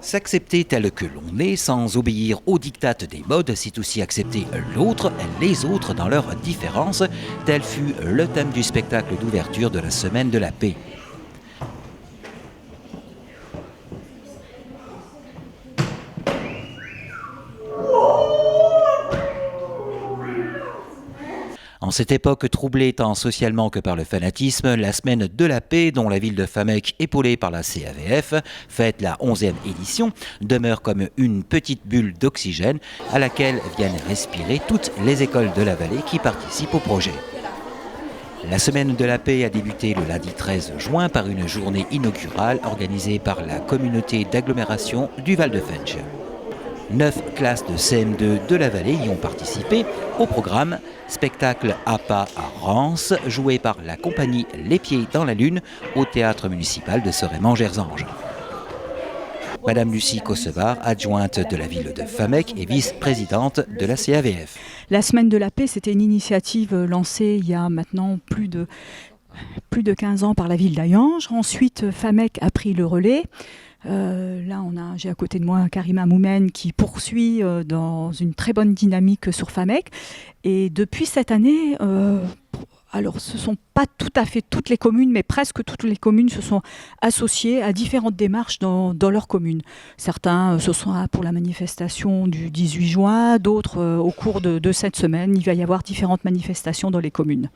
S'accepter tel que l'on est sans obéir aux dictates des modes, c'est aussi accepter l'autre, les autres dans leurs différences. Tel fut le thème du spectacle d'ouverture de la Semaine de la Paix. En cette époque troublée tant socialement que par le fanatisme, la Semaine de la Paix, dont la ville de Famec, épaulée par la CAVF, fête la 11e édition, demeure comme une petite bulle d'oxygène à laquelle viennent respirer toutes les écoles de la vallée qui participent au projet. La Semaine de la Paix a débuté le lundi 13 juin par une journée inaugurale organisée par la communauté d'agglomération du Val-de-Fensch. 9 classes de CM2 de la vallée y ont participé. Au programme, spectacle à pas à Rance, joué par la compagnie Les Pieds dans la Lune au théâtre municipal de Soreman-Gerzange. Madame Lucie Cossevar, adjointe de la ville de Famec et vice-présidente de la CAVF. La Semaine de la Paix, c'était une initiative lancée il y a maintenant plus de 15 ans par la ville d'Hayange. Ensuite, Famec a pris le relais. Là, j'ai à côté de moi Karima Moumen qui poursuit dans une très bonne dynamique sur Famec. Et depuis cette année, alors ce ne sont pas tout à fait toutes les communes, mais presque toutes les communes se sont associées à différentes démarches dans leur commune. Certains, ce sera pour la manifestation du 18 juin, d'autres au cours de cette semaine. Il va y avoir différentes manifestations dans les communes.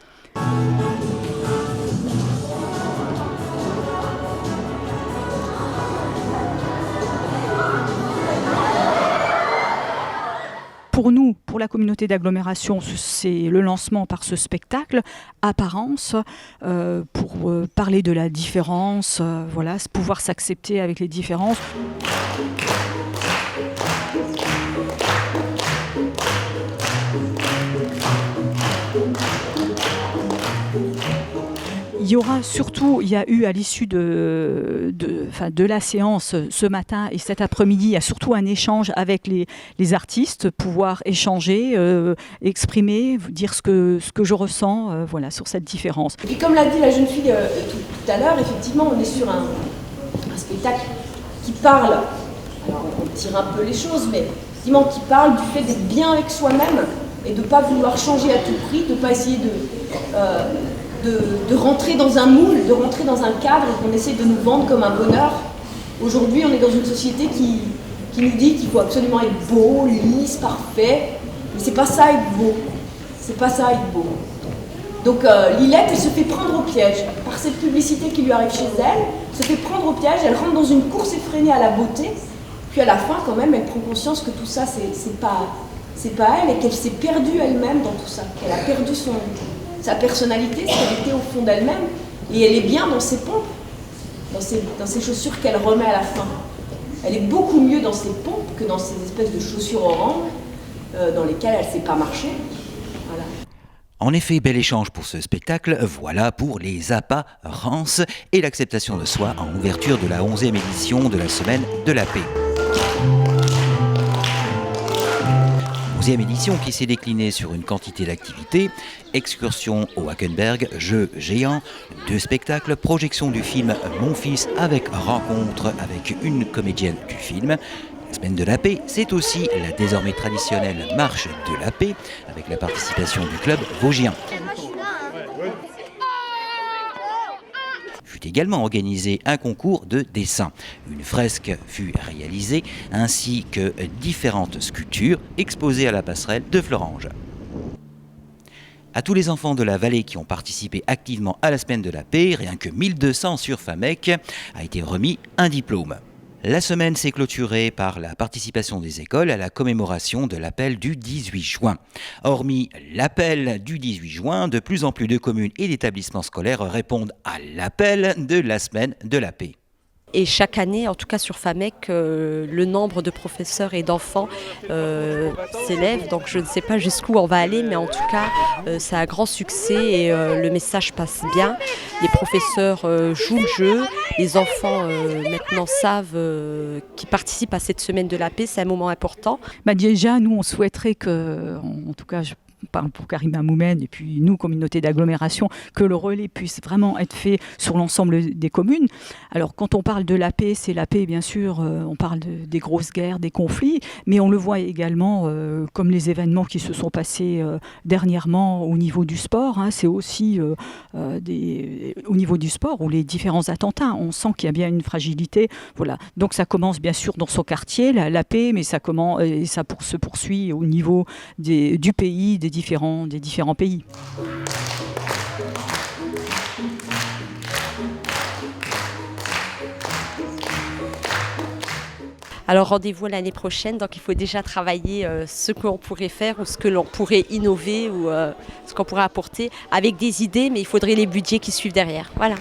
Pour nous, pour la communauté d'agglomération, c'est le lancement par ce spectacle, Apparence, pour parler de la différence, voilà, pouvoir s'accepter avec les différences. Il y a eu à l'issue de la séance ce matin et cet après-midi, il y a surtout un échange avec les artistes, pouvoir échanger, exprimer, dire ce que je ressens voilà, sur cette différence. Et puis comme l'a dit la jeune fille tout à l'heure, effectivement on est sur un spectacle qui parle, alors on tire un peu les choses, mais effectivement qui parle du fait d'être bien avec soi-même et de ne pas vouloir changer à tout prix, de ne pas essayer de rentrer dans un moule, de rentrer dans un cadre qu'on essaie de nous vendre comme un bonheur. Aujourd'hui, on est dans une société qui nous dit qu'il faut absolument être beau, lisse, parfait. Mais c'est pas ça être beau. C'est pas ça être beau. Donc Lilette, elle se fait prendre au piège par cette publicité qui lui arrive chez elle, se fait prendre au piège, elle rentre dans une course effrénée à la beauté, puis à la fin, quand même, elle prend conscience que tout ça, c'est pas elle et qu'elle s'est perdue elle-même dans tout ça, qu'elle a perdu sa personnalité, ce qu'elle était au fond d'elle-même, et elle est bien dans ses pompes, dans ses chaussures qu'elle remet à la fin. Elle est beaucoup mieux dans ses pompes que dans ces espèces de chaussures oranges dans lesquelles elle ne sait pas marcher. Voilà. En effet, bel échange pour ce spectacle, voilà pour les apparences et l'acceptation de soi en ouverture de la 11e édition de la Semaine de la Paix. 11e édition qui s'est déclinée sur une quantité d'activités, excursion au Hackenberg, jeux géants, 2 spectacles, projection du film Mon fils avec rencontre avec une comédienne du film. La Semaine de la Paix, c'est aussi la désormais traditionnelle Marche de la Paix avec la participation du club vosgien. Fut également organisé un concours de dessin. Une fresque fut réalisée ainsi que différentes sculptures exposées à la passerelle de Florange. À tous les enfants de la vallée qui ont participé activement à la Semaine de la Paix, rien que 1200 sur Famec, a été remis un diplôme. La semaine s'est clôturée par la participation des écoles à la commémoration de l'appel du 18 juin. Hormis l'appel du 18 juin, de plus en plus de communes et d'établissements scolaires répondent à l'appel de la Semaine de la Paix. Et chaque année, en tout cas sur FAMEC, le nombre de professeurs et d'enfants s'élève. Donc je ne sais pas jusqu'où on va aller, mais en tout cas, c'est un grand succès et le message passe bien. Les professeurs jouent le jeu. Les enfants maintenant savent qu'ils participent à cette semaine de la paix. C'est un moment important. Déjà, nous, on souhaiterait que, en tout cas, je parle pour Karima Moumen et puis nous, communauté d'agglomération, que le relais puisse vraiment être fait sur l'ensemble des communes. Alors, quand on parle de la paix, c'est la paix, bien sûr, on parle des grosses guerres, des conflits, mais on le voit également comme les événements qui se sont passés dernièrement au niveau du sport. C'est aussi au niveau du sport où les différents attentats, on sent qu'il y a bien une fragilité. Voilà. Donc, ça commence bien sûr dans son quartier, la paix, mais ça se poursuit au niveau du pays, des différents pays. Alors rendez-vous l'année prochaine, donc il faut déjà travailler ce qu'on pourrait faire ou ce que l'on pourrait innover ou ce qu'on pourrait apporter avec des idées, mais il faudrait les budgets qui suivent derrière. Voilà.